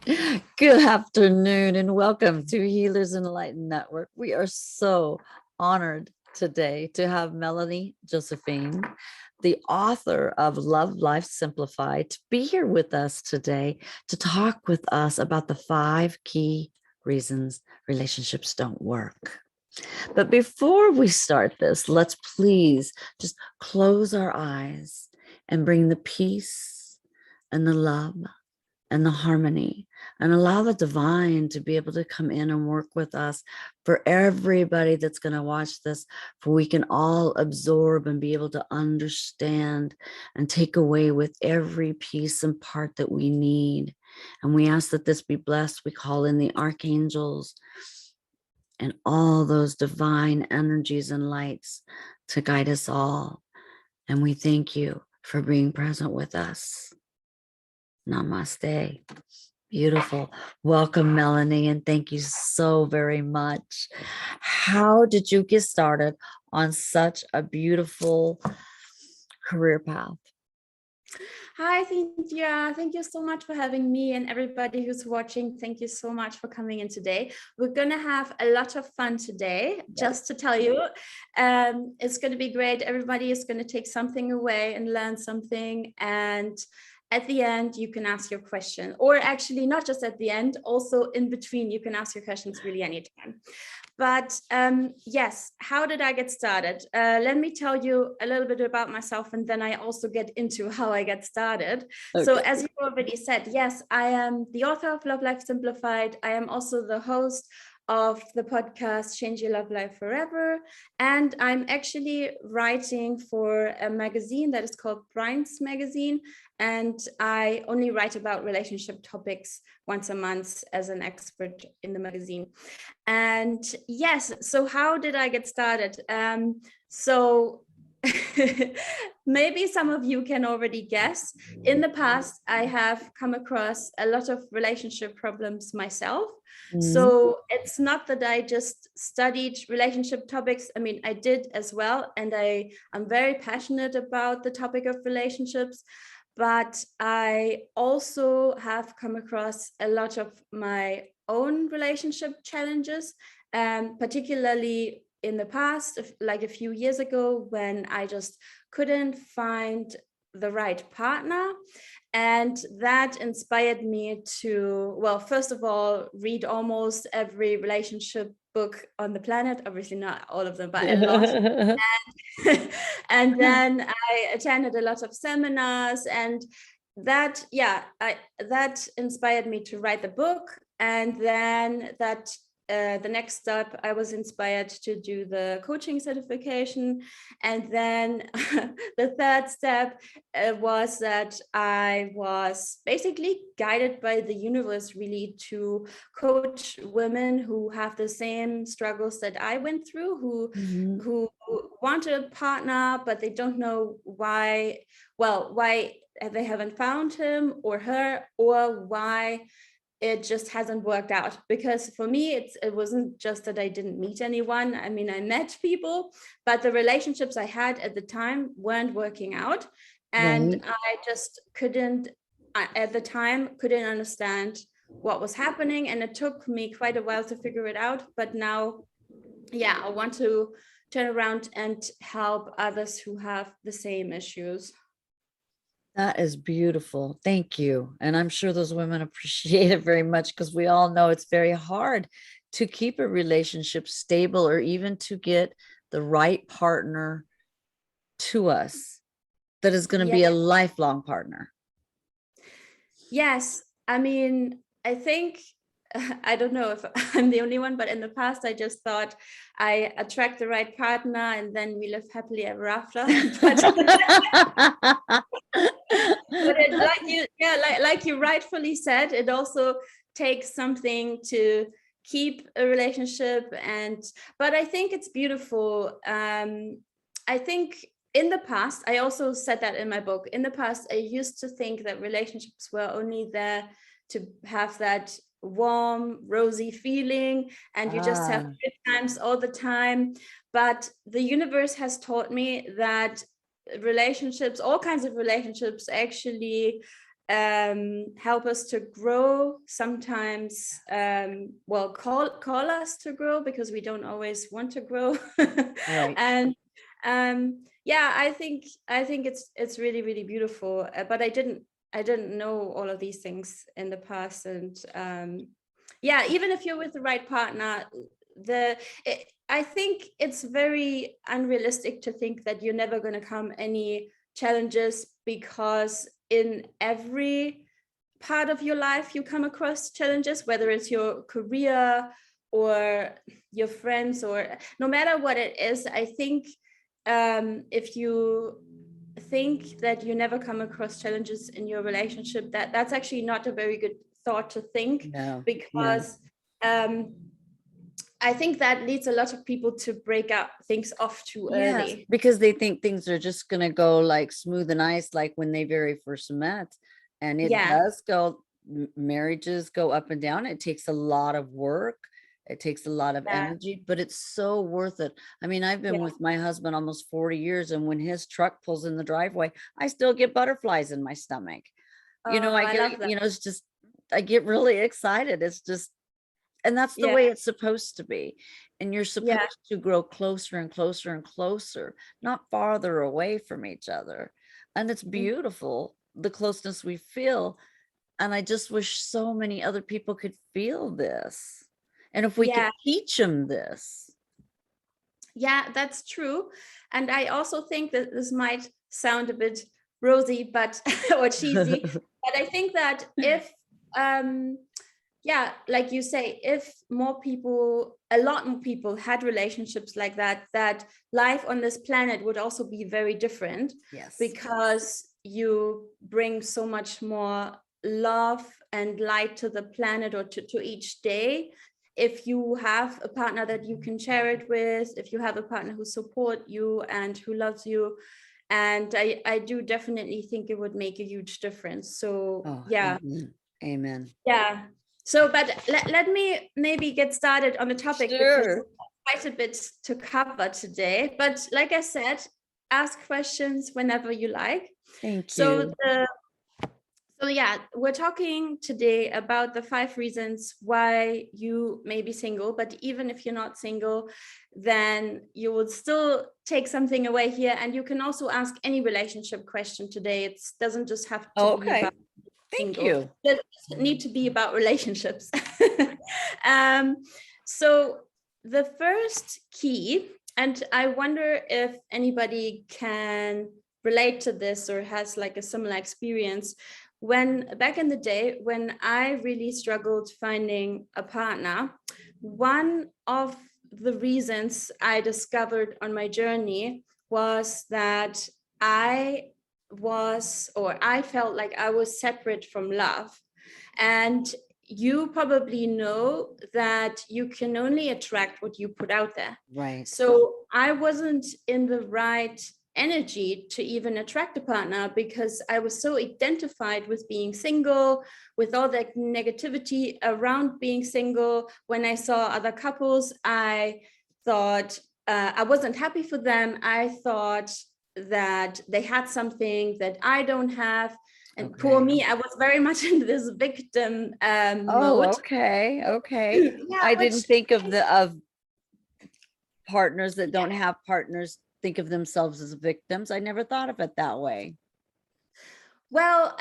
Good afternoon and welcome to Healers Enlightened Network. We are so honored today to have Melanie Josephine, the author of Love Life Simplified, to be here with us today to talk with us about the 5 key reasons relationships don't work. But before we start this, let's please just close our eyes and bring the peace and the love and the harmony and allow the divine to be able to come in and work with us for everybody that's going to watch this, for we can all absorb and be able to understand and take away with every piece and part that we need. And we ask that this be blessed. We call in the archangels and all those divine energies and lights to guide us all. And we thank you for being present with us. Namaste. Beautiful. Welcome, Melanie, and thank you so very much. How did you get started on such a beautiful career path? Hi, Cynthia. Thank you so much for having me and everybody who's watching. Thank you so much for coming in today. We're going to have a lot of fun today, just to tell you. It's going to be great. Everybody is going to take something away and learn something. And at the end, you can ask your question, or actually not just at the end, also in between, you can ask your questions really anytime. But yes, how did I get started? Let me tell you a little bit about myself, and then I also get into how I get started. Okay. So as you already said, yes, I am the author of Love Life Simplified. I am also the host of the podcast Change Your Love Life Forever. And I'm actually writing for a magazine that is called Brian's Magazine. And I only write about relationship topics once a month as an expert in the magazine. And yes, so how did I get started? Maybe some of you can already guess. In the past, I have come across a lot of relationship problems myself. Mm-hmm. So it's not that I just studied relationship topics. I mean, I did as well. And I'm very passionate about the topic of relationships. But I also have come across a lot of my own relationship challenges, particularly in the past, like a few years ago, when I just couldn't find the right partner. And that inspired me to, well, first of all, read almost every relationship book on the planet, obviously not all of them, but a lot. And then I attended a lot of seminars, and that inspired me to write the book. And then the next step, I was inspired to do the coaching certification. And then the third step was that I was basically guided by the universe really to coach women who have the same struggles that I went through, who want a partner, but they don't know why they haven't found him or her, or why it just hasn't worked out. Because for me, it wasn't just that I didn't meet anyone. I mean, I met people, but the relationships I had at the time weren't working out. And I just couldn't understand what was happening. And it took me quite a while to figure it out. But now, I want to turn around and help others who have the same issues. That is beautiful. Thank you. And I'm sure those women appreciate it very much, because we all know it's very hard to keep a relationship stable, or even to get the right partner to us that is going to be a lifelong partner. Yes. I mean, I think, I don't know if I'm the only one, but in the past, I just thought I attract the right partner and then we live happily ever after. Like you rightfully said, it also takes something to keep a relationship. But I think it's beautiful. I think in the past, I also said that in my book, in the past, I used to think that relationships were only there to have that warm, rosy feeling, and you just have good times all the time. But the universe has taught me that relationships, all kinds of relationships, actually help us to grow, sometimes call us to grow, because we don't always want to grow. Right. And I think it's really, really beautiful, but I didn't know all of these things in the past. And even if you're with the right partner, I think it's very unrealistic to think that you're never going to come any challenges, because in every part of your life you come across challenges, whether it's your career or your friends, or no matter what it is. I think if you think that you never come across challenges in your relationship, that's actually not a very good thought to think. No, because I think that leads a lot of people to break up things off too early. Because they think things are just going to go like smooth and ice, like when they very first met. And it does go, marriages go up and down. It takes a lot of work. It takes a lot of energy, but it's so worth it. I mean, I've been with my husband almost 40 years, and when his truck pulls in the driveway, I still get butterflies in my stomach. I get, it's just, I get really excited. It's just, and that's the way it's supposed to be. And you're supposed to grow closer and closer and closer, not farther away from each other. And it's beautiful, the closeness we feel. And I just wish so many other people could feel this. And if we could teach them this. Yeah, that's true. And I also think that this might sound a bit rosy, but or cheesy, but I think that if like you say, if a lot more people had relationships like that, that life on this planet would also be very different. Yes. Because you bring so much more love and light to the planet, or to each day. If you have a partner that you can share it with, if you have a partner who supports you and who loves you. And I do definitely think it would make a huge difference. So Amen. Yeah. So, but let me maybe get started on the topic. Sure. Because there's quite a bit to cover today. But like I said, ask questions whenever you like. Thank you. So we're talking today about the 5 reasons why you may be single. But even if you're not single, then you will still take something away here. And you can also ask any relationship question today. It doesn't just have to be about Thank single. you. It doesn't need to be about relationships. So the first key, and I wonder if anybody can relate to this or has like a similar experience. When back in the day, when I really struggled finding a partner, one of the reasons I discovered on my journey was that I felt like I was separate from love. And you probably know that you can only attract what you put out there. Right. So I wasn't in the right energy to even attract a partner, because I was so identified with being single, with all that negativity around being single. When I saw other couples, I thought I wasn't happy for them. I thought that they had something that I don't have. And poor me, I was very much in this victim mode. Okay. I didn't think of partners that don't have partners think of themselves as victims. I never thought of it that way. Well,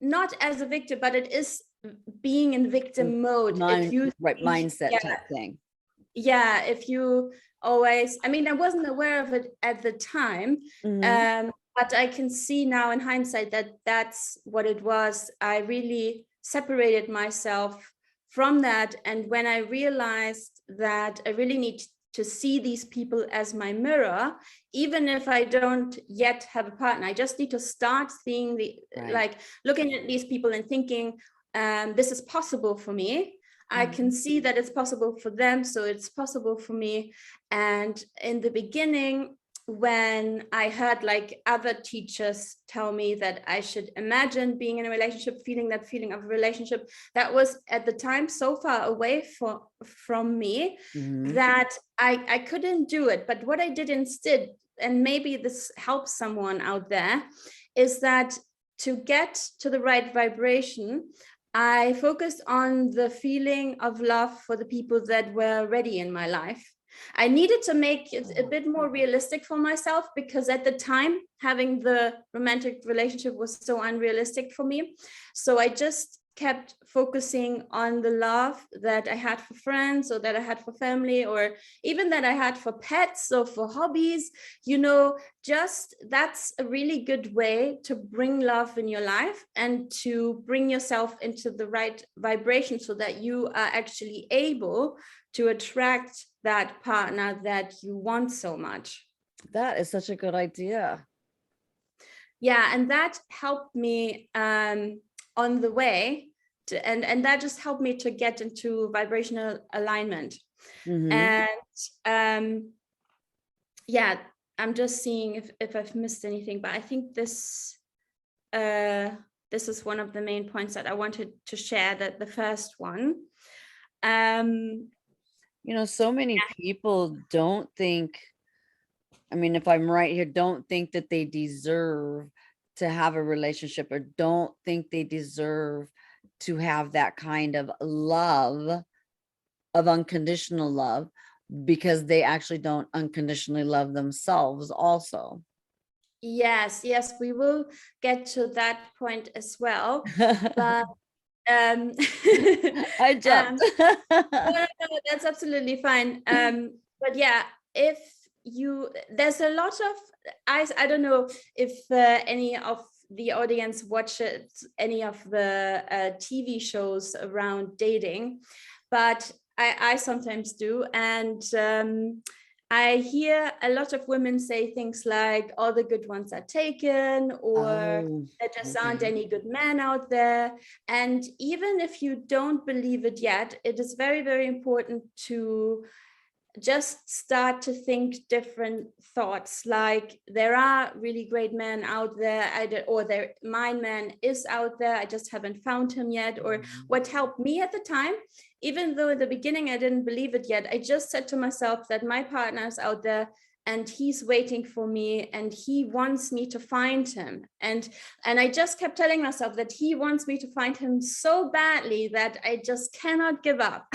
not as a victim, but it is being in victim mode. Mindset type thing. Yeah, if you always, I mean, I wasn't aware of it at the time, but I can see now in hindsight that that's what it was. I really separated myself from that. And when I realized that I really need to see these people as my mirror, even if I don't yet have a partner, I just need to start seeing like looking at these people and thinking, this is possible for me. I can see that it's possible for them, so it's possible for me. And in the beginning, when I heard like other teachers tell me that I should imagine being in a relationship, feeling that feeling of a relationship, that was at the time so far away from me that I couldn't do it. But what I did instead, and maybe this helps someone out there, is that to get to the right vibration, I focused on the feeling of love for the people that were already in my life. I needed to make it a bit more realistic for myself, because at the time, having the romantic relationship was so unrealistic for me. So I just kept focusing on the love that I had for friends, or that I had for family, or even that I had for pets or for hobbies. Just that's a really good way to bring love in your life and to bring yourself into the right vibration, so that you are actually able to attract that partner that you want so much. That is such a good idea. Yeah, and that helped me on the way and that just helped me to get into vibrational alignment. And yeah, I'm just seeing if I've missed anything, but I think this is one of the main points that I wanted to share, that the first one. So many people don't think, I mean, if I'm right here, don't think that they deserve to have a relationship, or don't think they deserve to have that kind of love, of unconditional love, because they actually don't unconditionally love themselves also. Yes, we will get to that point as well. But I jumped. no, that's absolutely fine. But yeah, if there's a lot of, I don't know if any of the audience watches any of the TV shows around dating, but I sometimes do. And I hear a lot of women say things like, all the good ones are taken, or there just aren't any good men out there. And even if you don't believe it yet, it is very, very important to just start to think different thoughts, like there are really great men out there, or my man is out there, I just haven't found him yet. Or what helped me at the time, even though in the beginning I didn't believe it yet, I just said to myself that my partner is out there and he's waiting for me and he wants me to find him. And I just kept telling myself that he wants me to find him so badly that I just cannot give up.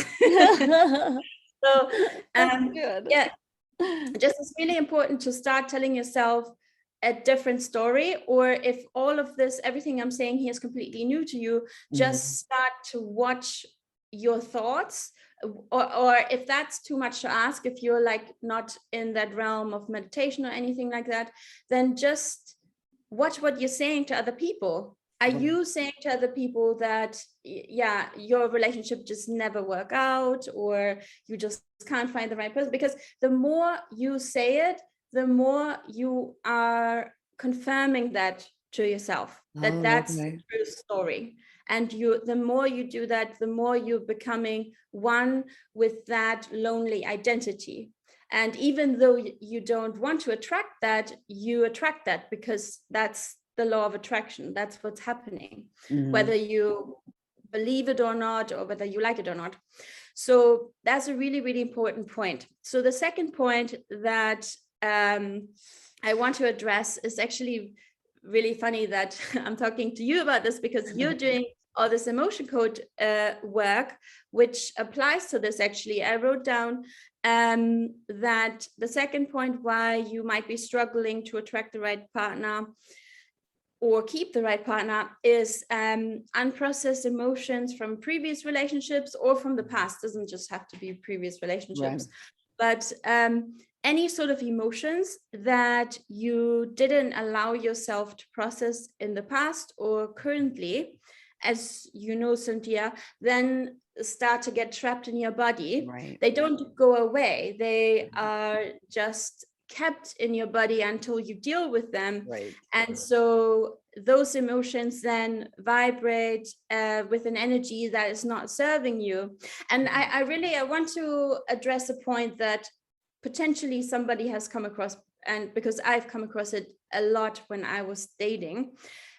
So yeah, just it's really important to start telling yourself a different story. Or if all of this, everything I'm saying here is completely new to you, just start to watch your thoughts. Or if that's too much to ask, if you're like not in that realm of meditation or anything like that, then just watch what you're saying to other people. Are you saying to other people that, yeah, your relationship just never work out, or you just can't find the right person? Because the more you say it, the more you are confirming that to yourself, that that's the true story. And the more you do that, the more you're becoming one with that lonely identity. And even though you don't want to attract that, you attract that, because that's the law of attraction. That's what's happening, whether you believe it or not, or whether you like it or not. So that's a really, really important point. So the second point that I want to address is actually really funny that I'm talking to you about this, because you're doing all this emotion code work, which applies to this. Actually, I wrote down that the second point why you might be struggling to attract the right partner or keep the right partner is unprocessed emotions from previous relationships or from the past. Doesn't just have to be previous relationships, but any sort of emotions that you didn't allow yourself to process in the past or currently, as you know, Cynthia, then start to get trapped in your body. They don't go away. They are just kept in your body until you deal with them. And so those emotions then vibrate with an energy that is not serving you. And I want to address a point that potentially somebody has come across, and because I've come across it a lot when I was dating,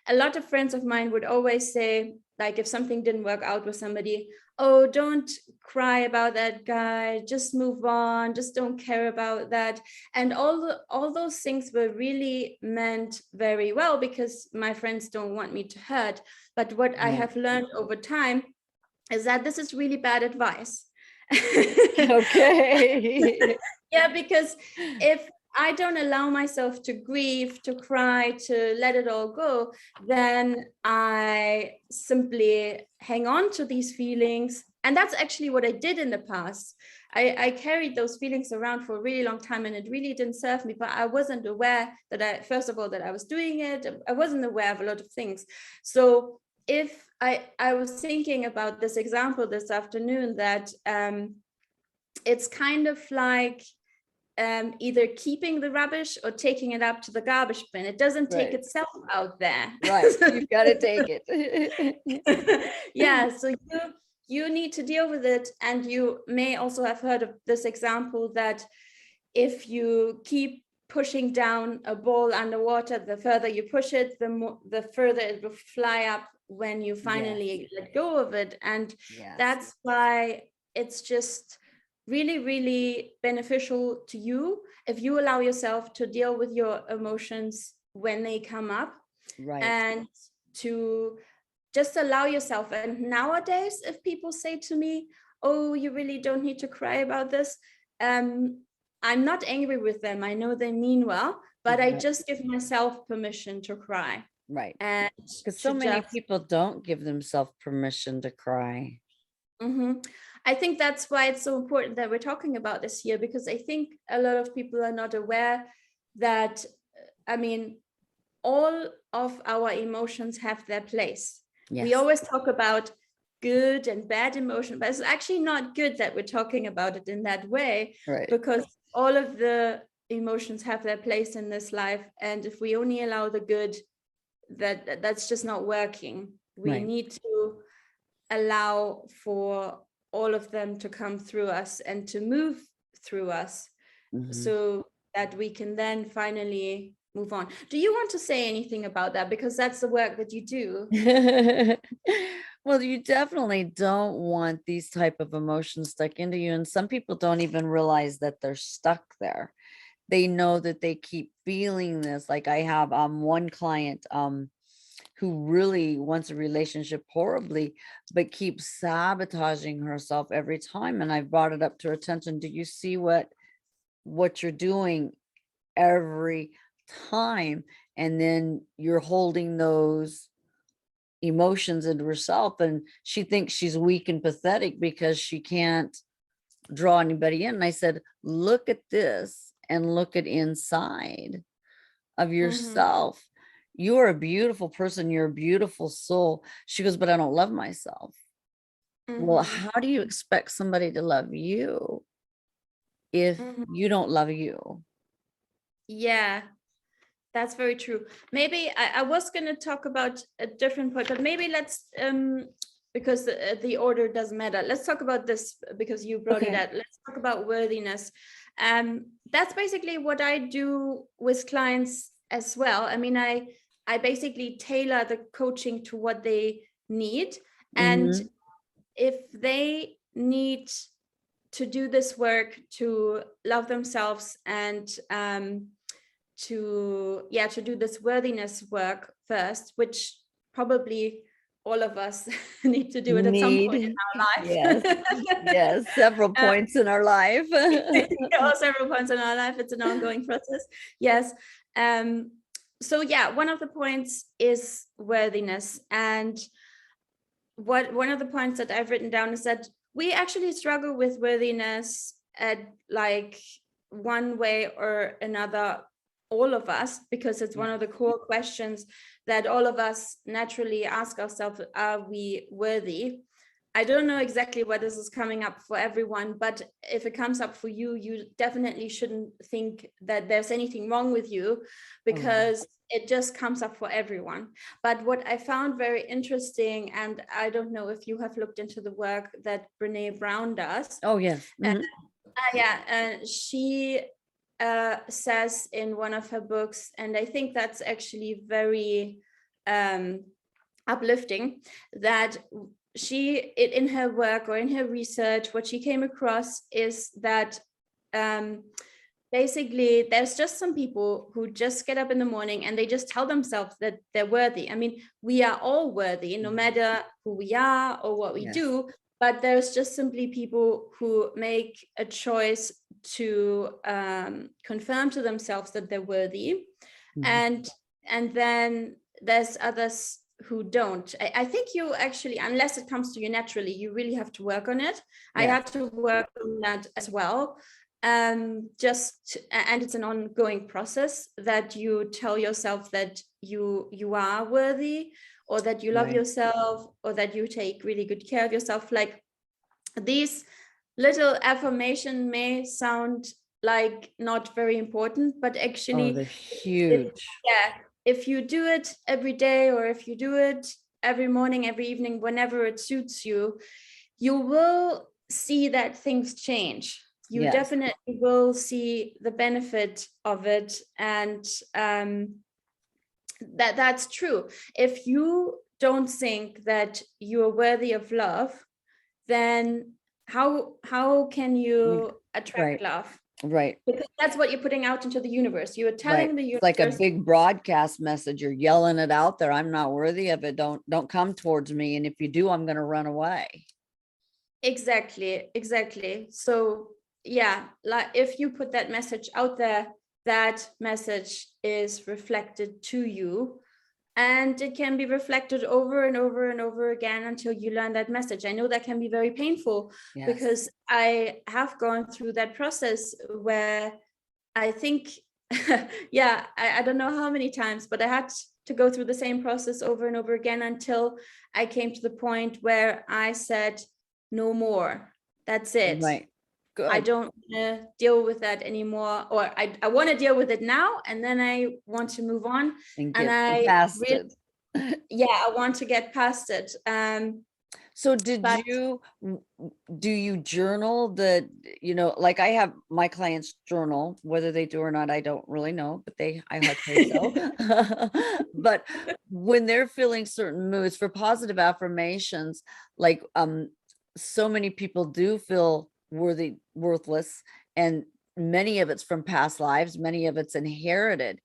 a lot of friends of mine would always say, like, if something didn't work out with somebody, oh, don't cry about that guy, just move on, just don't care about that. And all those things were really meant very well, because my friends don't want me to hurt. But what I have learned over time is that this is really bad advice. Okay. Yeah, because if I don't allow myself to grieve, to cry, to let it all go, then I simply hang on to these feelings. And that's actually what I did in the past. I carried those feelings around for a really long time, and it really didn't serve me. But I wasn't aware that first of all, that I was doing it. I wasn't aware of a lot of things. So if I was thinking about this example this afternoon, that it's kind of like either keeping the rubbish or taking it up to the garbage bin. It doesn't take itself out there. Right. You've got to take it. Yeah. So you need to deal with it. And you may also have heard of this example that if you keep pushing down a ball underwater, the further you push it, the further it will fly up when you finally let go of it. And that's why it's just really, really beneficial to you if you allow yourself to deal with your emotions when they come up, and to just allow yourself. And nowadays, if people say to me, oh, you really don't need to cry about this, I'm not angry with them. I know they mean well, but I just give myself permission to cry. Right. And because so many people don't give themselves permission to cry. I think that's why it's so important that we're talking about this here, because I think a lot of people are not aware that, I mean, all of our emotions have their place. We always talk about good and bad emotion, but it's actually not good that we're talking about it in that way, because all of the emotions have their place in this life. And if we only allow the good, that's just not working. We need to allow for all of them to come through us and to move through us, so that we can then finally move on. Do you want to say anything about that? Because that's the work that you do. Well, you definitely don't want these type of emotions stuck into you. And some people don't even realize that they're stuck there. They know that they keep feeling this. Like I have one client who really wants a relationship horribly, but keeps sabotaging herself every time. And I've brought it up to her attention. Do you see what you're doing every time? And then you're holding those emotions into herself, and she thinks she's weak and pathetic because she can't draw anybody in. And I said, look at this and look at inside of yourself. You're a beautiful person. You're a beautiful soul. She goes, but I don't love myself. Well, how do you expect somebody to love you if you don't love you? Yeah, that's very true. Maybe I was going to talk about a different point, but maybe let's, because the order doesn't matter. Let's talk about this because you brought it up. Let's talk about worthiness. That's basically what I do with clients as well. I mean, I basically tailor the coaching to what they need. And if they need to do this work to love themselves and to do this worthiness work first, which probably all of us need to do it at some point in our life. Yes, several points in our life. Several points in our life. It's an ongoing process. Yes. So yeah, one of the points is worthiness. And one of the points that I've written down is that we actually struggle with worthiness at like one way or another, all of us, because it's one of the core questions that all of us naturally ask ourselves: are we worthy? I don't know exactly where this is coming up for everyone, but if it comes up for you, you definitely shouldn't think that there's anything wrong with you, because it just comes up for everyone. But what I found very interesting, and I don't know if you have looked into the work that Brene Brown does. Oh, yes. She says in one of her books, and I think that's actually very uplifting that in her work or in her research, what she came across is that basically there's just some people who just get up in the morning and they just tell themselves that they're worthy. I mean, we are all worthy, no matter who we are or what we do, but there's just simply people who make a choice to confirm to themselves that they're worthy. And then there's others who don't. I think you actually, unless it comes to you naturally, you really have to work on it. I had to work on that as well. And it's an ongoing process that you tell yourself that you are worthy, or that you love yourself, or that you take really good care of yourself. Like, these little affirmation may sound like not very important, but actually they're huge. If you do it every day, or if you do it every morning, every evening, whenever it suits you, you will see that things change. You definitely will see the benefit of it. And that's true. If you don't think that you're worthy of love, then how can you attract love? Right. Because that's what you're putting out into the universe. You're telling the universe. It's like a big broadcast message. You're yelling it out there. I'm not worthy of it. Don't come towards me. And if you do, I'm going to run away. Exactly. So yeah, like, if you put that message out there, that message is reflected to you, and it can be reflected over and over and over again until you learn that message. I know that can be very painful, because I have gone through that process where I think, I don't know how many times, but I had to go through the same process over and over again until I came to the point where I said, no more. That's it. Right. Good. I don't want to deal with that anymore, or I want to deal with it now, and then I want to move on, and I past really, it. I want to get past it. So do you journal like I have my clients journal, whether they do or not, I don't really know, but I hope they so. But when they're feeling certain moods for positive affirmations, like so many people do feel worthless, and many of it's from past lives, many of it's inherited.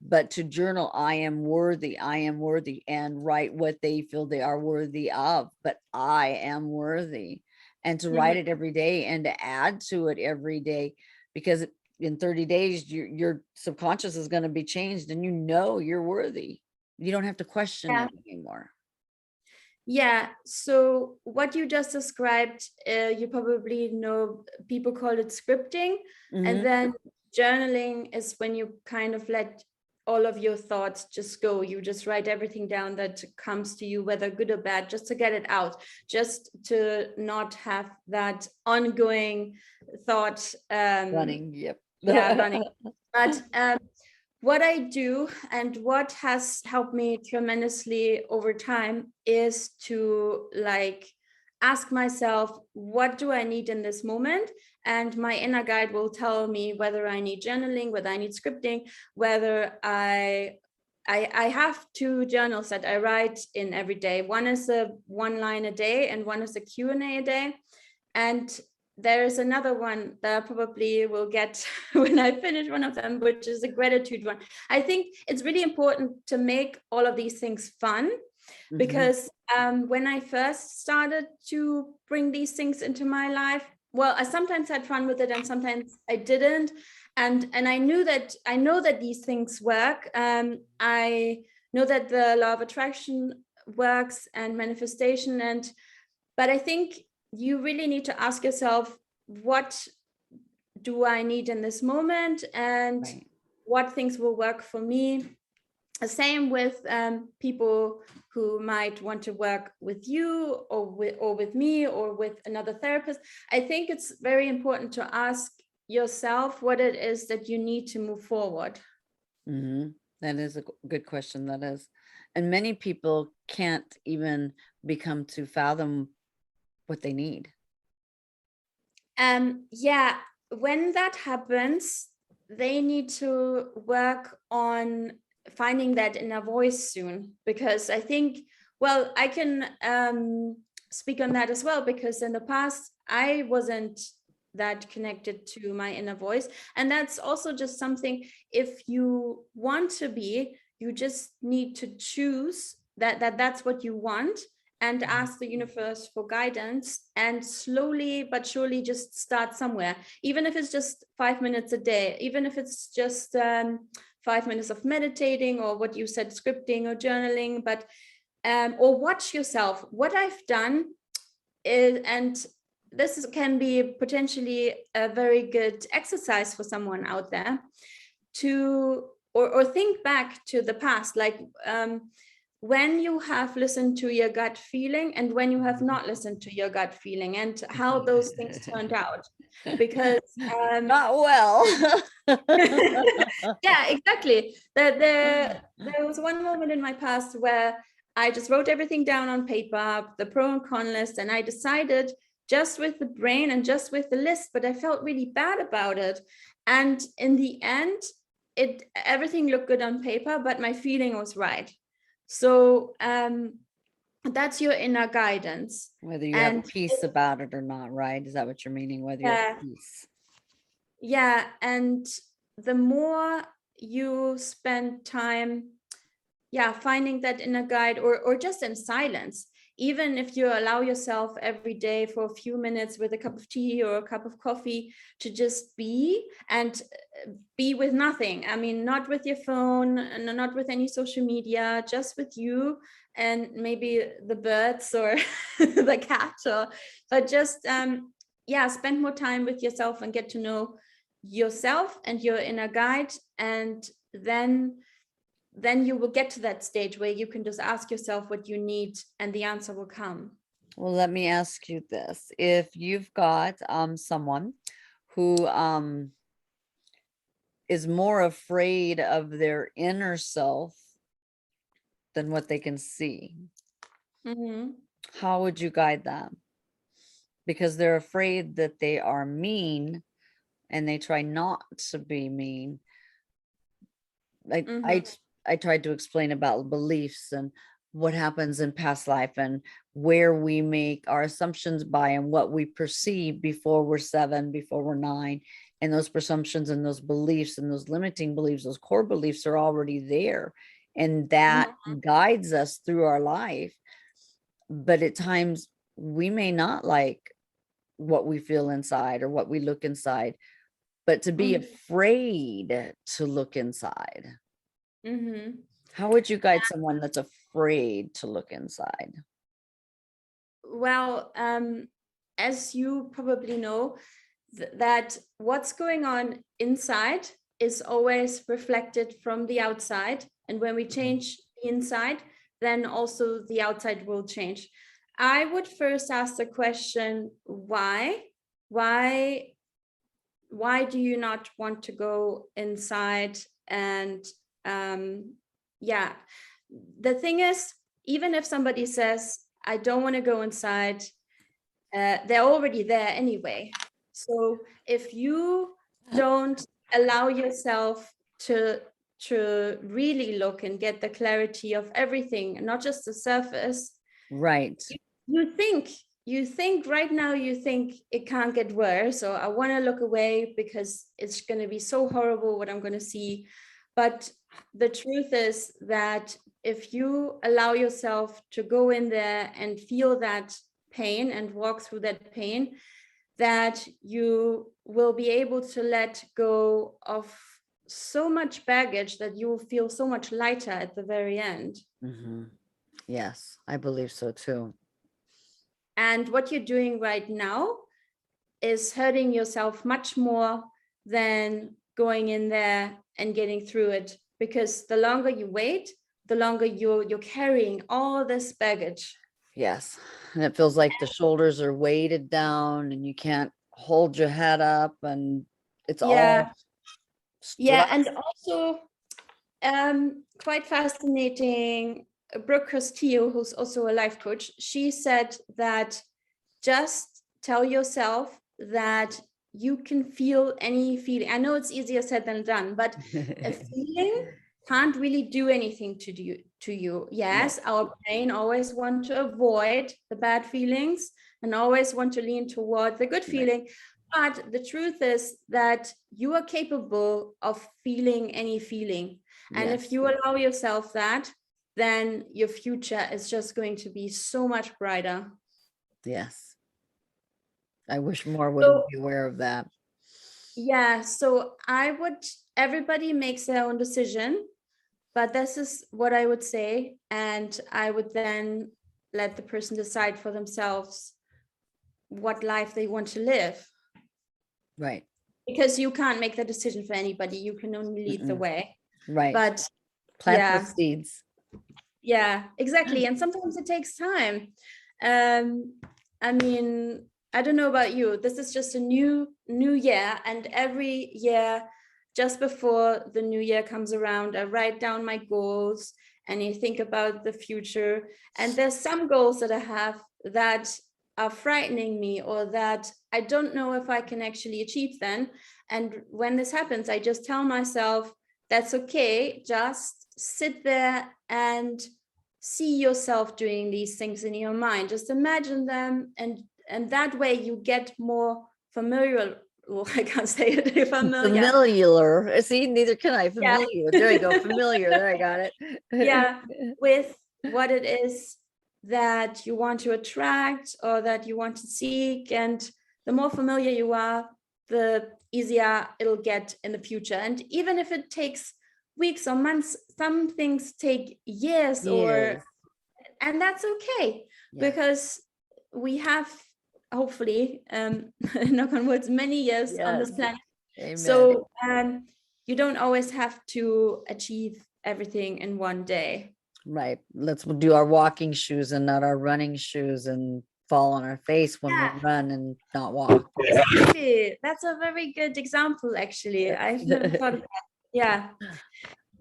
But to journal, I am worthy, and write what they feel they are worthy of, but I am worthy, and to write it every day, and to add to it every day, because in 30 days, your subconscious is going to be changed, and you're worthy. You don't have to question it anymore. Yeah. So what you just described, you probably know, people call it scripting. And then journaling is when you kind of let all of your thoughts just go. You just write everything down that comes to you, whether good or bad, just to get it out, just to not have that ongoing thought Running. running. But what I do, and what has helped me tremendously over time, is to ask myself, what do I need in this moment? And my inner guide will tell me whether I need journaling, whether I need scripting, whether I have two journals that I write in every day. One is a 1 line a day, and one is a Q&A a day. And there is another one that I probably will get when I finish one of them, which is a gratitude one. I think it's really important to make all of these things fun, because when I first started to bring these things into my life, well, I sometimes had fun with it and sometimes I didn't. And I know that these things work. I know that the law of attraction works, and manifestation, but I think you really need to ask yourself, what do I need in this moment, and what things will work for me? The same with people who might want to work with you, or with me, or with another therapist. I think it's very important to ask yourself what it is that you need to move forward. That is a good question. That is. And many people can't even become to fathom what they need. When that happens, they need to work on finding that inner voice soon, because I think, well, I can speak on that as well, because in the past I wasn't that connected to my inner voice. And that's also just something, if you want to be, you just need to choose that's what you want, and ask the universe for guidance, and slowly but surely just start somewhere, even if it's just 5 minutes a day, even if it's just 5 minutes of meditating, or what you said, scripting or journaling, but or watch yourself. What I've done is, and can be potentially a very good exercise for someone out there, to or think back to the past, like when you have listened to your gut feeling and when you have not listened to your gut feeling, and how those things turned out. Because not well. yeah, exactly. There was one moment in my past where I just wrote everything down on paper, the pro and con list, and I decided just with the brain and just with the list, but I felt really bad about it. And in the end, everything looked good on paper, but my feeling was right. So that's your inner guidance. Whether you have peace about it or not, right? Is that what you're meaning? Whether you have peace. Yeah, and the more you spend time, finding that inner guide, or just in silence, even if you allow yourself every day for a few minutes with a cup of tea or a cup of coffee to just be, and be with nothing. I mean, not with your phone and not with any social media, just with you and maybe the birds or the cat, but just spend more time with yourself and get to know yourself and your inner guide. And then you will get to that stage where you can just ask yourself what you need, and the answer will come. Well, let me ask you this. If you've got someone who is more afraid of their inner self than what they can see, how would you guide them? Because they're afraid that they are mean and they try not to be mean. I tried to explain about beliefs and what happens in past life and where we make our assumptions by, and what we perceive before we're 7, before we're 9. And those presumptions and those beliefs and those limiting beliefs, those core beliefs are already there. And that guides us through our life. But at times we may not like what we feel inside or what we look inside, but to be afraid to look inside. How would you guide someone that's afraid to look inside? Well, as you probably know, that what's going on inside is always reflected from the outside. And when we change the inside, then also the outside will change. I would first ask the question, why? Why do you not want to go inside? And the thing is, even if somebody says, I don't want to go inside, they're already there anyway. So if you don't allow yourself to really look and get the clarity of everything, not just the surface, right? You think right now, you think it can't get worse, or I want to look away because it's going to be so horrible what I'm going to see. But the truth is that if you allow yourself to go in there and feel that pain and walk through that pain, that you will be able to let go of so much baggage that you will feel so much lighter at the very end. Yes, I believe so too. And what you're doing right now is hurting yourself much more than going in there and getting through it, because the longer you wait, the longer you're carrying all this baggage. Yes, and it feels like the shoulders are weighted down and you can't hold your head up, and it's all stress. And also quite fascinating, Brooke Castillo, who's also a life coach, she said that just tell yourself that you can feel any feeling. I know it's easier said than done, but a feeling can't really do anything to you. Yes, our brain always want to avoid the bad feelings and always want to lean toward the good feeling. But the truth is that you are capable of feeling any feeling. And if you allow yourself that, then your future is just going to be so much brighter. Yes. I wish more would be aware of that. Yeah, so everybody makes their own decision, but this is what I would say. And I would then let the person decide for themselves what life they want to live. Right. Because you can't make the decision for anybody. You can only lead the way. Right. But plant the seeds. Yeah, exactly. And sometimes it takes time. I mean, I don't know about you. This is just a new year, and every year, just before the new year comes around, I write down my goals and I think about the future. And there's some goals that I have that are frightening me, or that I don't know if I can actually achieve them. And when this happens, I just tell myself, that's okay. Just sit there and see yourself doing these things in your mind. Just imagine them, and that way you get more familiar. Well, I can't say it. Familiar. See, neither can I. Familiar. Yeah. There you go. Familiar. There, I got it. Yeah, with what it is that you want to attract or that you want to seek. And the more familiar you are, the easier it'll get in the future. And even if it takes weeks or months, some things take years. And that's okay, because we have, hopefully, knock on wood, many years on this planet. Amen. So you don't always have to achieve everything in one day. Right. Let's do our walking shoes and not our running shoes, and fall on our face when we run and not walk. Exactly. That's a very good example, actually. I've never thought of that. Yeah.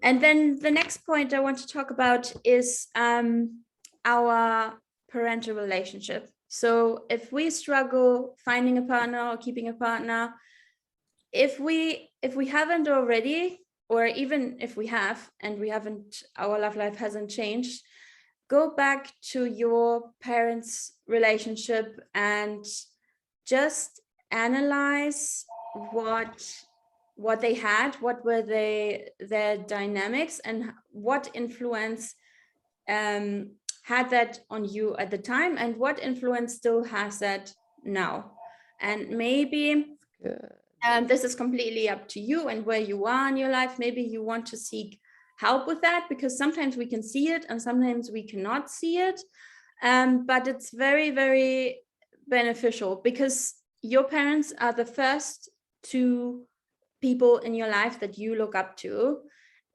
And then the next point I want to talk about is our parental relationship. So if we struggle finding a partner or keeping a partner, if we haven't already, or even if we have and we haven't, our love life hasn't changed, go back to your parents' relationship and just analyze what they had, what were their dynamics, and what influence had that on you at the time, and what influence still has that now. And maybe this is completely up to you and where you are in your life. Maybe you want to seek help with that, because sometimes we can see it and sometimes we cannot see it. But it's very, very beneficial, because your parents are the first two people in your life that you look up to.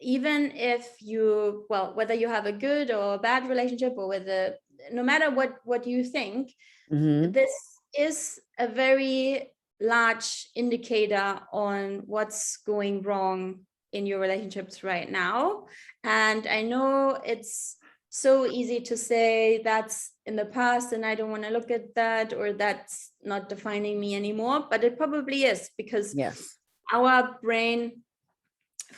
Even if you, well, whether you have a good or a bad relationship, or whether, no matter what you think, this is a very large indicator on what's going wrong in your relationships right now. And I know it's so easy to say that's in the past and I don't want to look at that, or that's not defining me anymore, but it probably is, because our brain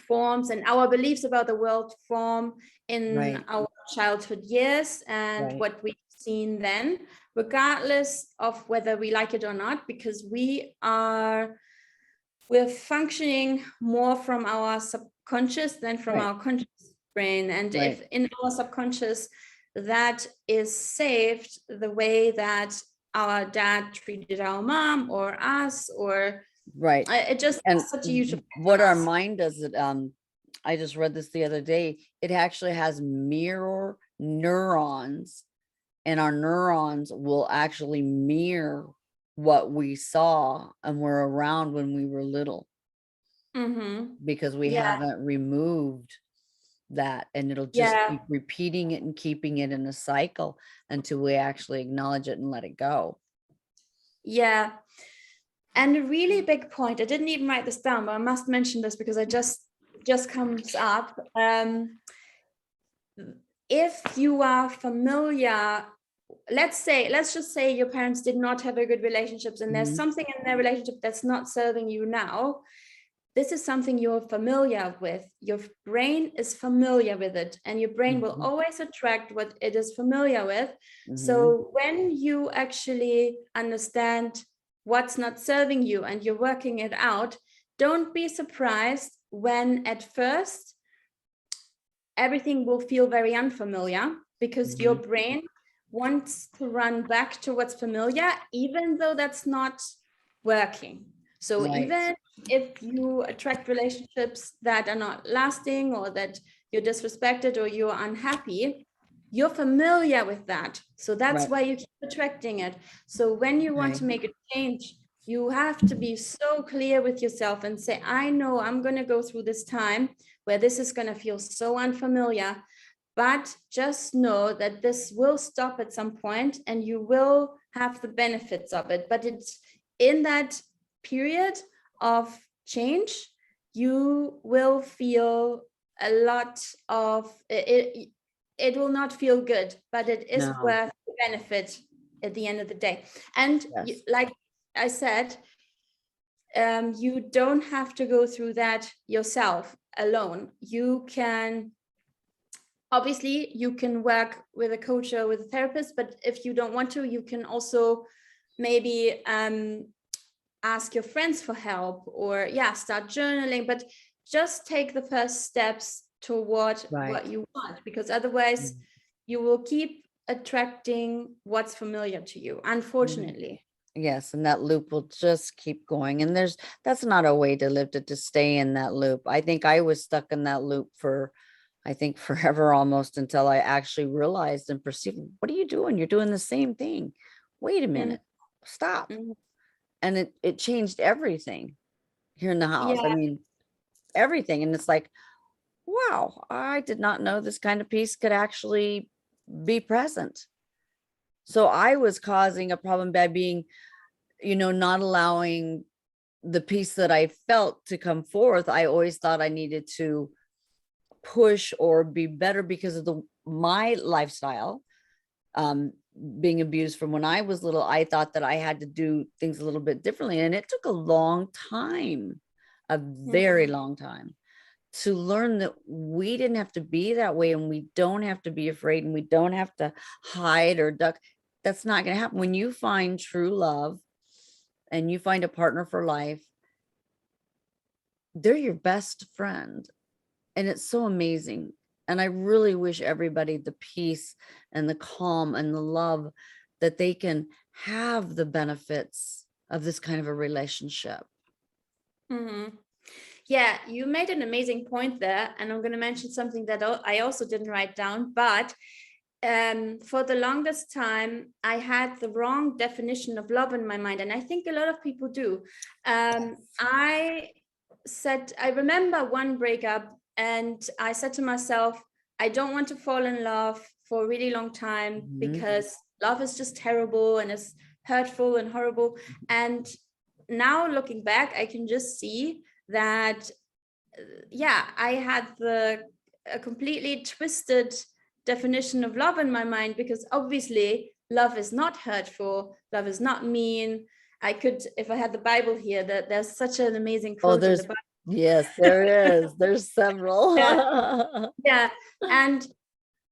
forms and our beliefs about the world form in our childhood years, and what we've seen then, regardless of whether we like it or not, because we're functioning more from our subconscious than from our conscious brain. And if in our subconscious that is saved the way that our dad treated our mom or us, or it just has such a huge effect. What our mind does, it I just read this the other day, it actually has mirror neurons, and our neurons will actually mirror what we saw and were around when we were little, because we haven't removed that, and it'll just keep repeating it and keeping it in a cycle until we actually acknowledge it and let it go. And a really big point, I didn't even write this down, but I must mention this because it just comes up. If you are familiar, let's just say your parents did not have a good relationships, and there's something in their relationship that's not serving you now. this is something you're familiar with. Your brain is familiar with it, and your brain will always attract what it is familiar with. So when you actually understand what's not serving you and you're working it out, don't be surprised when at first everything will feel very unfamiliar, because your brain wants to run back to what's familiar, even though that's not working. So even if you attract relationships that are not lasting, or that you're disrespected, or you're unhappy, you're familiar with that. So that's why you keep attracting it. So when you want to make a change, you have to be so clear with yourself and say, I know I'm going to go through this time where this is going to feel so unfamiliar, but just know that this will stop at some point and you will have the benefits of it. But it's in that period of change, you will feel a lot of it. It will not feel good, but it is worth the benefit at the end of the day. And like I said, you don't have to go through that yourself alone. You can, obviously, you can work with a coach or with a therapist, but if you don't want to, you can also maybe ask your friends for help, or start journaling, but just take the first steps toward what you want, because otherwise you will keep attracting what's familiar to you, unfortunately. Yes, and that loop will just keep going. And that's not a way to live, to stay in that loop. I think I was stuck in that loop for, I think, forever almost, until I actually realized and perceived, what are you doing? You're doing the same thing. Wait a minute, stop. And it changed everything here in the house. I mean, everything. And it's like, wow, I did not know this kind of peace could actually be present. So I was causing a problem by being, not allowing the peace that I felt to come forth. I always thought I needed to push or be better because of my lifestyle. Being abused from when I was little, I thought that I had to do things a little bit differently. And it took a long time, a very long time, to learn that we didn't have to be that way, and we don't have to be afraid, and we don't have to hide or duck. That's not going to happen. When you find true love and you find a partner for life, they're your best friend. And it's so amazing. And I really wish everybody the peace and the calm and the love that they can have the benefits of this kind of a relationship. Yeah, you made an amazing point there. And I'm going to mention something that I also didn't write down, but for the longest time, I had the wrong definition of love in my mind. And I think a lot of people do. I remember one breakup, and I said to myself, I don't want to fall in love for a really long time, because love is just terrible and it's hurtful and horrible. And now looking back, I can just see that, I had a completely twisted definition of love in my mind, because obviously love is not hurtful, love is not mean. I could, if I had the Bible here, that there's such an amazing quote in the Bible. Yes, there is. There's several. Yeah. And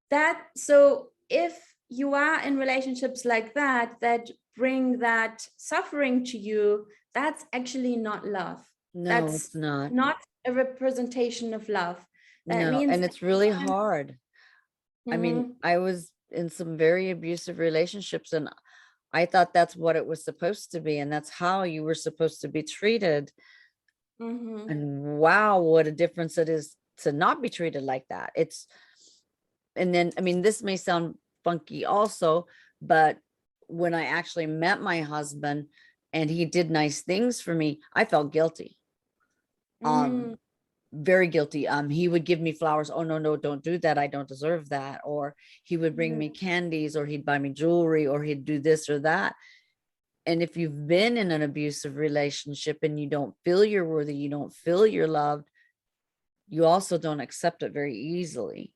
that, so if you are in relationships like that bring that suffering to you, that's actually not love. No, it's not. Not a representation of love. That No, means and it's really hard. I mean, I was in some very abusive relationships, and I thought that's what it was supposed to be, and that's how you were supposed to be treated. And wow, what a difference it is to not be treated like that. And then, I mean, this may sound funky also, but when I actually met my husband and he did nice things for me, I felt guilty. Very guilty. He would give me flowers. Oh, no, don't do that. I don't deserve that. Or he would bring me candies, or he'd buy me jewelry, or he'd do this or that. And if you've been in an abusive relationship and you don't feel you're worthy, you don't feel you're loved, you also don't accept it very easily.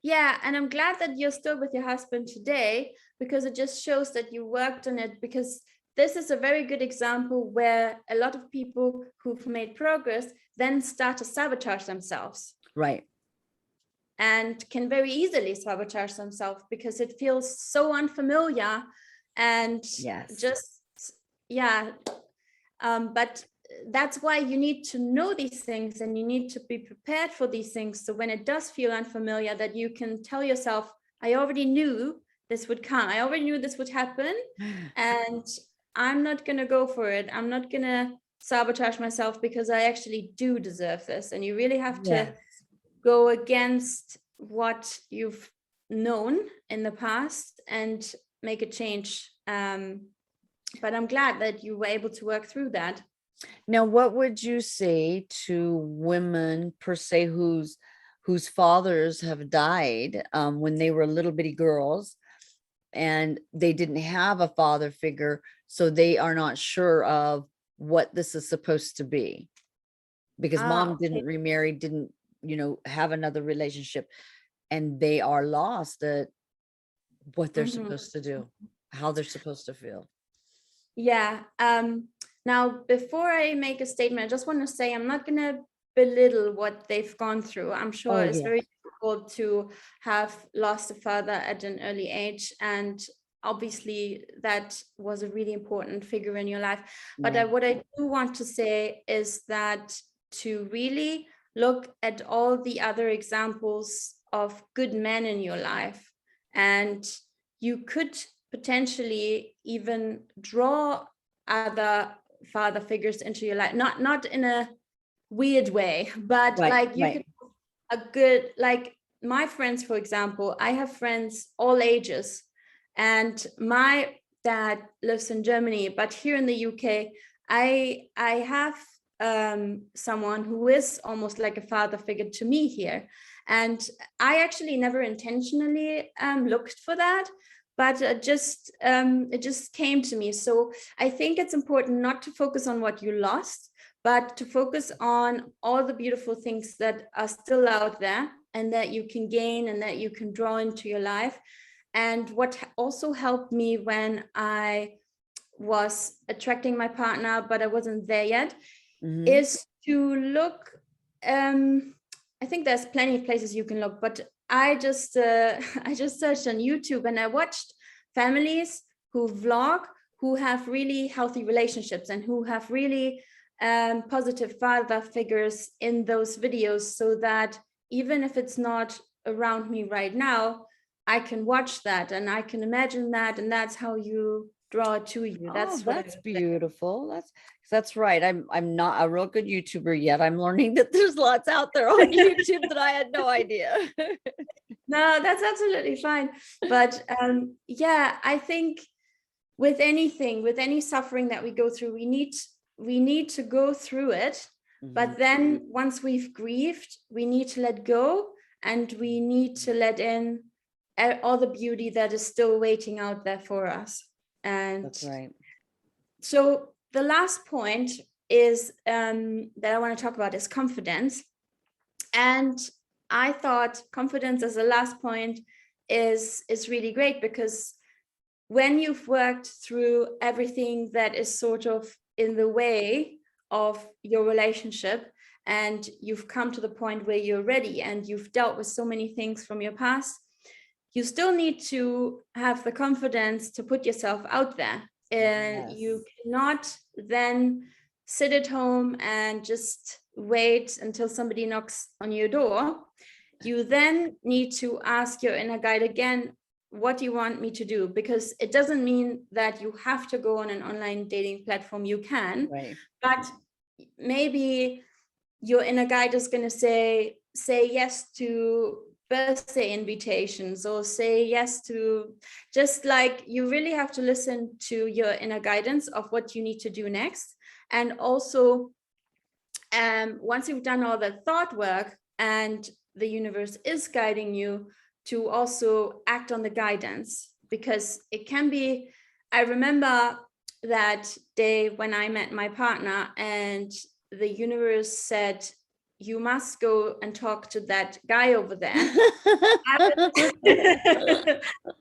Yeah, and I'm glad that you're still with your husband today, because it just shows that you worked on it. Because this is a very good example where a lot of people who've made progress then start to sabotage themselves. Right. And can very easily sabotage themselves because it feels so unfamiliar and Yes. just, yeah. But that's why you need to know these things, and you need to be prepared for these things. So when it does feel unfamiliar, that you can tell yourself, I already knew this would come. I already knew this would happen, and I'm not going to go for it. I'm not going to sabotage myself because I actually do deserve this. And you really have to go against what you've known in the past and make a change. But I'm glad that you were able to work through that. Now, what would you say to women per se whose fathers have died when they were little bitty girls, and they didn't have a father figure, so they are not sure of what this is supposed to be because mom didn't remarry, didn't, have another relationship, and they are lost at what they're supposed to do, how they're supposed to feel? Yeah. Now, before I make a statement, I just want to say I'm not going to belittle what they've gone through. I'm sure it's very difficult to have lost a father at an early age. And obviously, that was a really important figure in your life. But what I do want to say is that to really look at all the other examples of good men in your life, and you could potentially even draw other father figures into your life, not in a weird way, but like you could a good, like my friends, for example, I have friends all ages, and my dad lives in Germany, but here in the UK, I have someone who is almost like a father figure to me here. And I actually never intentionally looked for that, but it just came to me. So I think it's important not to focus on what you lost, but to focus on all the beautiful things that are still out there and that you can gain and that you can draw into your life. And what also helped me when I was attracting my partner, but I wasn't there yet, is to look. I think there's plenty of places you can look, but I just searched on YouTube and I watched families who vlog, who have really healthy relationships and who have really positive father figures in those videos, so that even if it's not around me right now, I can watch that and I can imagine that, and that's how you draw it to you. That's beautiful. That's right. I'm not a real good YouTuber yet. I'm learning that there's lots out there on YouTube that I had no idea. No, that's absolutely fine. But yeah, I think with anything, with any suffering that we go through, we need to go through it. But then once we've grieved, we need to let go, and we need to let in all the beauty that is still waiting out there for us. And that's right. So the last point is that I want to talk about is confidence. And I thought confidence as the last point is really great, because when you've worked through everything that is sort of in the way of your relationship, and you've come to the point where you're ready and you've dealt with so many things from your past, you still need to have the confidence to put yourself out there. And you cannot then sit at home and just wait until somebody knocks on your door. You then need to ask your inner guide again, what do you want me to do? Because it doesn't mean that you have to go on an online dating platform. You can, but maybe your inner guide is going to say yes to birthday invitations, or say yes to, just like, you really have to listen to your inner guidance of what you need to do next. And also, once you've done all the thought work and the universe is guiding you, to also act on the guidance, because it can be, I remember that day when I met my partner and the universe said, you must go and talk to that guy over there.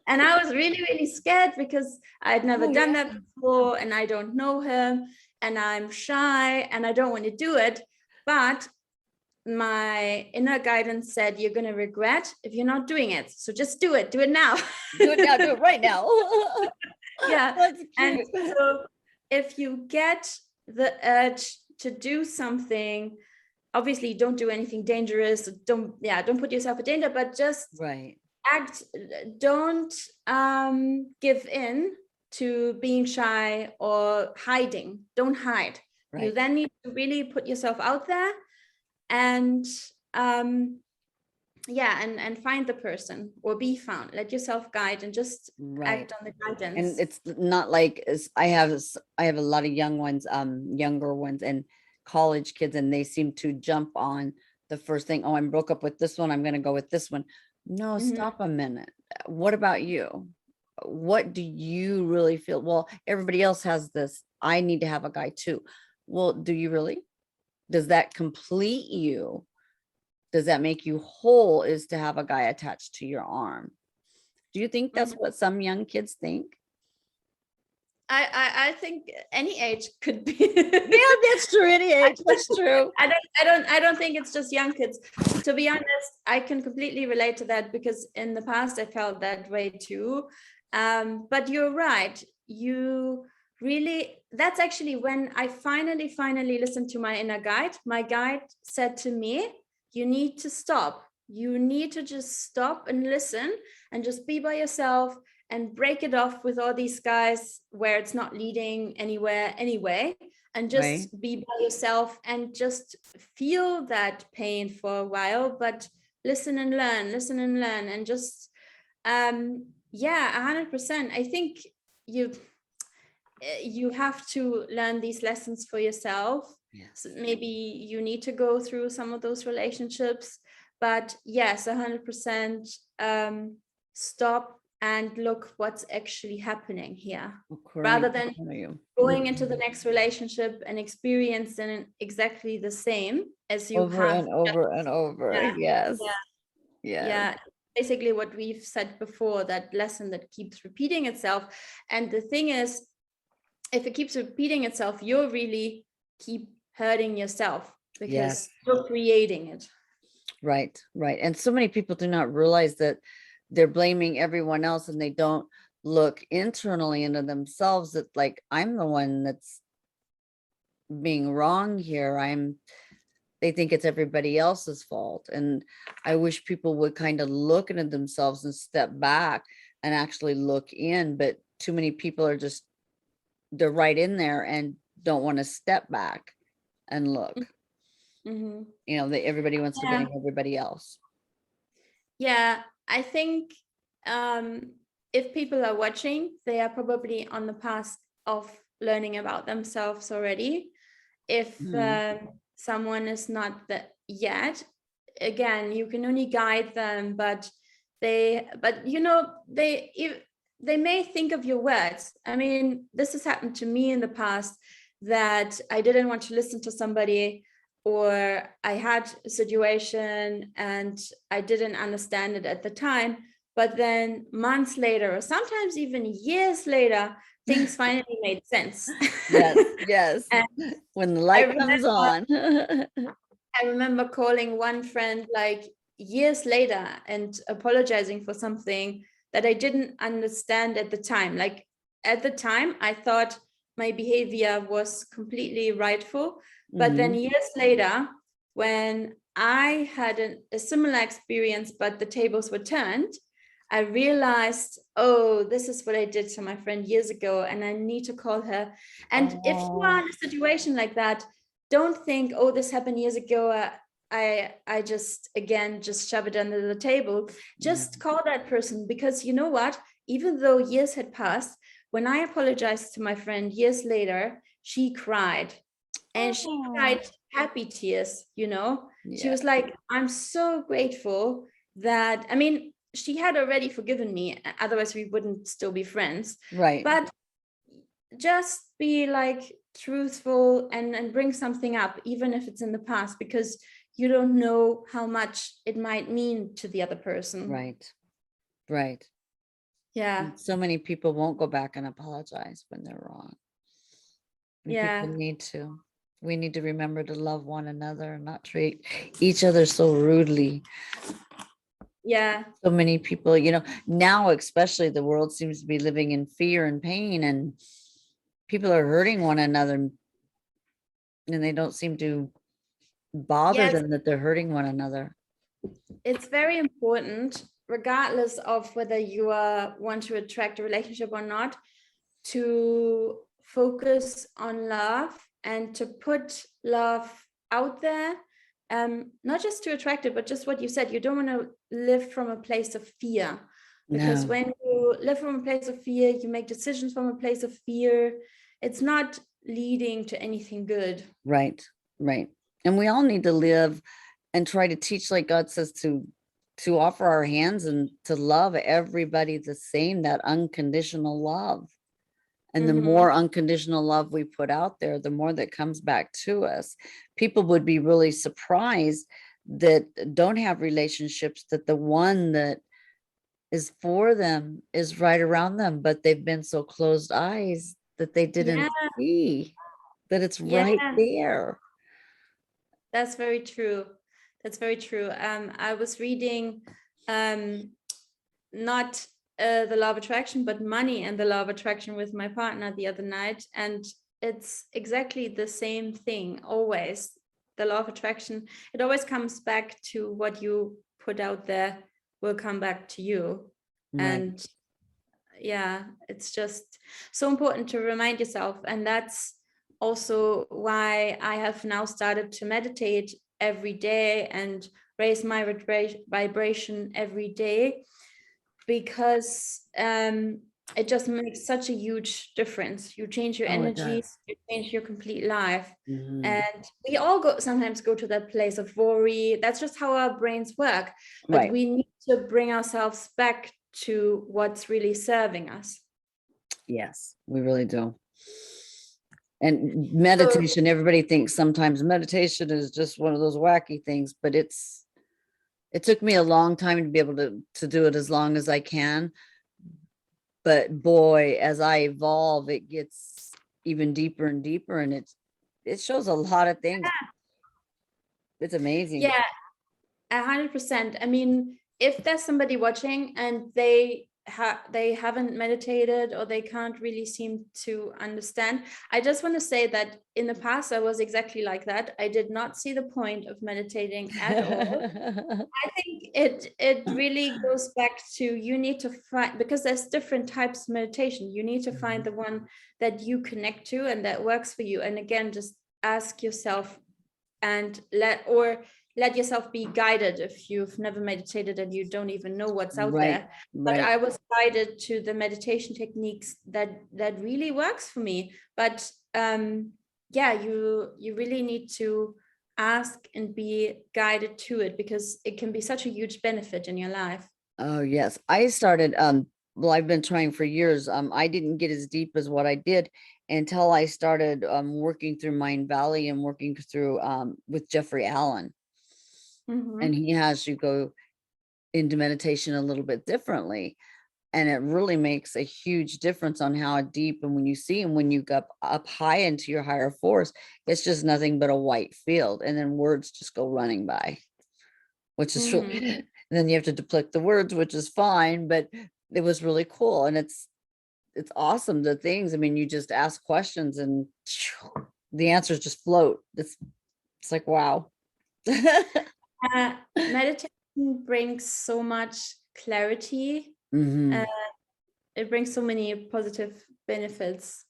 And I was really, really scared because I'd never done that before, and I don't know him, and I'm shy, and I don't want to do it. But my inner guidance said, you're going to regret if you're not doing it. So just do it. Do it now. Do it now. Do it right now. Yeah. That's cute. And so if you get the urge to do something, obviously don't do anything dangerous. Don't put yourself in danger, but just act. Don't give in to being shy or hiding. Don't hide. You then need to really put yourself out there and and find the person or be found. Let yourself guide and just act on the guidance. And it's not like I have a lot of younger ones and college kids, and they seem to jump on the first thing. Oh, I'm broke up with this one, I'm going to go with this one. No, stop a minute. What about you? What do you really feel? Well, everybody else has this. I need to have a guy too. Well, do you really? Does that complete you? Does that make you whole, is to have a guy attached to your arm? Do you think that's what some young kids think? I think any age could be. Yeah, that's true. Any age, that's true. I don't think it's just young kids. To be honest, I can completely relate to that because in the past I felt that way too. But you're right. That's actually when I finally listened to my inner guide. My guide said to me, you need to stop. You need to just stop and listen and just be by yourself and break it off with all these guys where it's not leading anywhere anyway, and just be by yourself and just feel that pain for a while, but listen and learn and just 100%. I think you have to learn these lessons for yourself. So maybe you need to go through some of those relationships, but yes, 100% stop and look what's actually happening here, rather than going into the next relationship and experiencing exactly the same as you over have and over and over. Yeah, basically what we've said before, that lesson that keeps repeating itself. And the thing is, if it keeps repeating itself, you'll really keep hurting yourself because you're creating it. Right. And so many people do not realize that they're blaming everyone else, and they don't look internally into themselves, that like, I'm the one that's being wrong here. They think it's everybody else's fault. And I wish people would kind of look into themselves and step back and actually look in, but too many people are just, they're right in there and don't want to step back and look. Everybody wants to blame everybody else. I think if people are watching, they are probably on the path of learning about themselves already. If someone is not that yet, again, you can only guide them, but they may think of your words. I mean, this has happened to me in the past, that I didn't want to listen to somebody, or I had a situation and I didn't understand it at the time, but then months later, or sometimes even years later, things finally made sense. Yes. When the light comes on. I remember calling one friend like years later and apologizing for something that I didn't understand at the time. Like at the time, I thought my behavior was completely rightful. But then years later, when I had a similar experience, but the tables were turned, I realized, oh, this is what I did to my friend years ago, and I need to call her. And if you are in a situation like that, don't think, oh, this happened years ago. I just shove it under the table. Just call that person, because you know what? Even though years had passed, when I apologized to my friend years later, she cried. And she cried happy tears, She was like, I'm so grateful that, I mean, she had already forgiven me, otherwise we wouldn't still be friends. Right. But just be like truthful and bring something up, even if it's in the past, because you don't know how much it might mean to the other person. Right. Right. Yeah. And so many people won't go back and apologize when they're wrong. And Yeah. people need to. We need to remember to love one another and not treat each other so rudely. Yeah. So many people, now especially the world seems to be living in fear and pain, and people are hurting one another, and they don't seem to bother Yes, them that they're hurting one another. it's very important, regardless of whether you want to attract a relationship or not, to focus on love and to put love out there. Not just to attract it, but just what you said, you don't want to live from a place of fear, because No. when you live from a place of fear, you make decisions from a place of fear. It's not leading to anything good. Right. Right. And we all need to live and try to teach like God says, to offer our hands and to love everybody the same, that unconditional love. And the more unconditional love we put out there, the more that comes back to us. People would be really surprised that don't have relationships, that the one that is for them is right around them, but they've been so closed eyes that they didn't Yeah, see that it's yeah, right there. that's very true. That's very true. I was reading not the law of attraction, but money and the law of attraction with my partner the other night. And it's exactly the same thing always. The law of attraction, it always comes back to what you put out there will come back to you. Right. And yeah, it's just so important to remind yourself. And that's also why I have now started to meditate every day and raise my vibration every day, because it just makes such a huge difference. You change your Oh, it energy, does. you change your complete life. Mhm. And we all sometimes go to that place of worry. That's just how our brains work. But Right. we need to bring ourselves back to what's really serving us. Yes, we really do. And So, meditation, everybody thinks sometimes meditation is just one of those wacky things, but it took me a long time to be able to do it as long as I can. But boy, as I evolve, it gets even deeper and deeper, and it shows a lot of things. It's amazing. yeah, 100%. I mean, if there's somebody watching and they haven't meditated or they can't really seem to understand, I just want to say that in the past I was exactly like that. I did not see the point of meditating at all. I think it really goes back to, you need to find, because there's different types of meditation. You need to find the one that you connect to and that works for you. And again, just ask yourself and let yourself be guided if you've never meditated and you don't even know what's out Right, there. But right. I was guided to the meditation techniques that really works for me. But yeah, you really need to ask and be guided to it, because it can be such a huge benefit in your life. Oh, yes. I started, well, I've been trying for years. I didn't get as deep as what I did until I started working through Mind Valley and working through with Jeffrey Allen. And he has you go into meditation a little bit differently. And it really makes a huge difference on how deep. And when you see him, when you go up high into your higher force, it's just nothing but a white field. And then words just go running by, which is true. And then you have to deplete the words, which is fine, but it was really cool. And it's awesome. The things, I mean, you just ask questions and the answers just float. It's like, wow. Meditation brings so much clarity. Mhm. It brings so many positive benefits.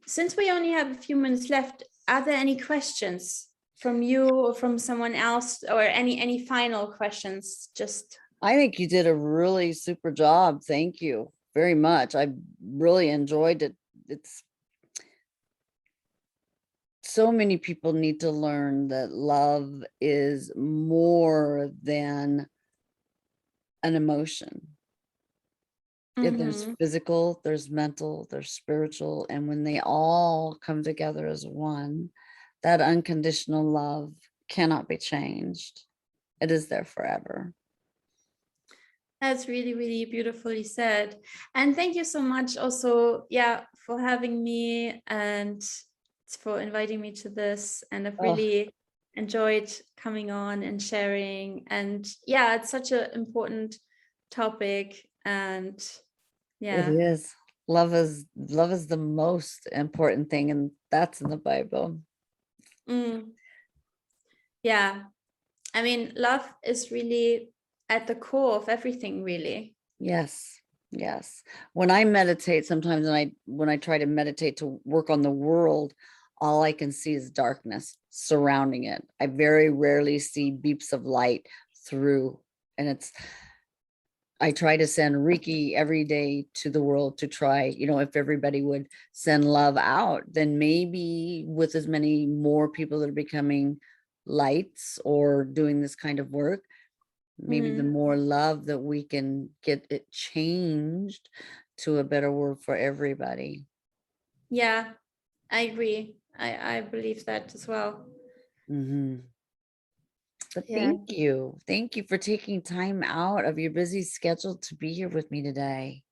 Since we only have a few minutes left, are there any questions from you or from someone else, or any final questions? Just I think you did a really super job. Thank you very much. I really enjoyed it. It's so many people need to learn that love is more than an emotion. There's physical, there's mental, there's spiritual, and when they all come together as one, that unconditional love cannot be changed. It is there forever. That's really, really beautifully said. And thank you so much also, for having me and for inviting me to this. And I've Oh, really enjoyed coming on and sharing. And yeah, it's such an important topic. And it is. Love is the most important thing, and that's in the Bible. Yeah. I mean, love is really at the core of everything, really. Yes. Yes. When I meditate, sometimes when I try to meditate to work on the world, all I can see is darkness surrounding it. I very rarely see beeps of light through, and I try to send Reiki every day to the world to try, if everybody would send love out, then maybe with as many more people that are becoming lights or doing this kind of work, maybe the more love that we can get it changed to a better world for everybody. Yeah, I agree. I believe that as well. But Yeah. thank you for taking time out of your busy schedule to be here with me today.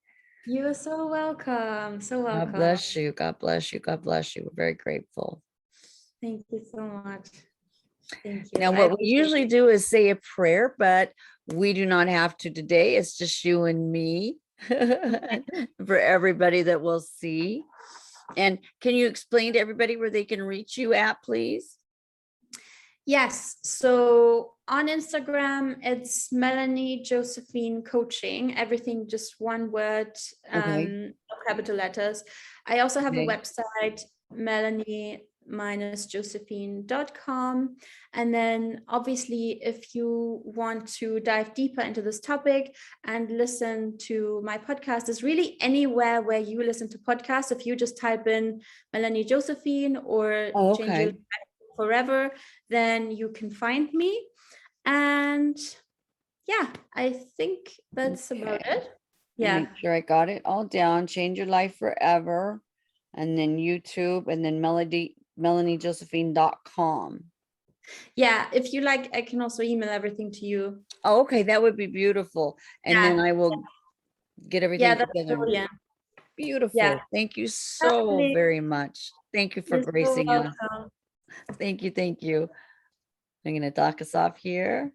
You are so welcome. So God welcome. bless you. God bless you. God bless you. We're very grateful. Thank you so much. Thank you. Now, I what we appreciate usually it. do is say a prayer, but we do not have to today. It's just you and me for everybody that will see. And can you explain to everybody where they can reach you at, please? Yes. So on Instagram, it's Melanie Josephine Coaching. Everything just one word, Okay. no capital letters. I also have a Okay. website, melanie-josephine.com. And then obviously, if you want to dive deeper into this topic and listen to my podcast, is really anywhere where you listen to podcasts. If you just type in Melanie Josephine or Oh, Change Your okay. Life Forever, then you can find me. And yeah, I think that's about Okay. it. And Yeah. make sure I got it all down. Change Your Life Forever. And then YouTube, and then melaniejosephine.com. Yeah. If you like, I can also email everything to you. Oh, okay, that would be beautiful. And then Yeah. I will get Yeah, everything that's together. brilliant. Yeah. Beautiful. Thank you so Lovely. very much. Thank you for You're so gracing us. welcome. Thank you. Thank you. I'm going to dock us off here.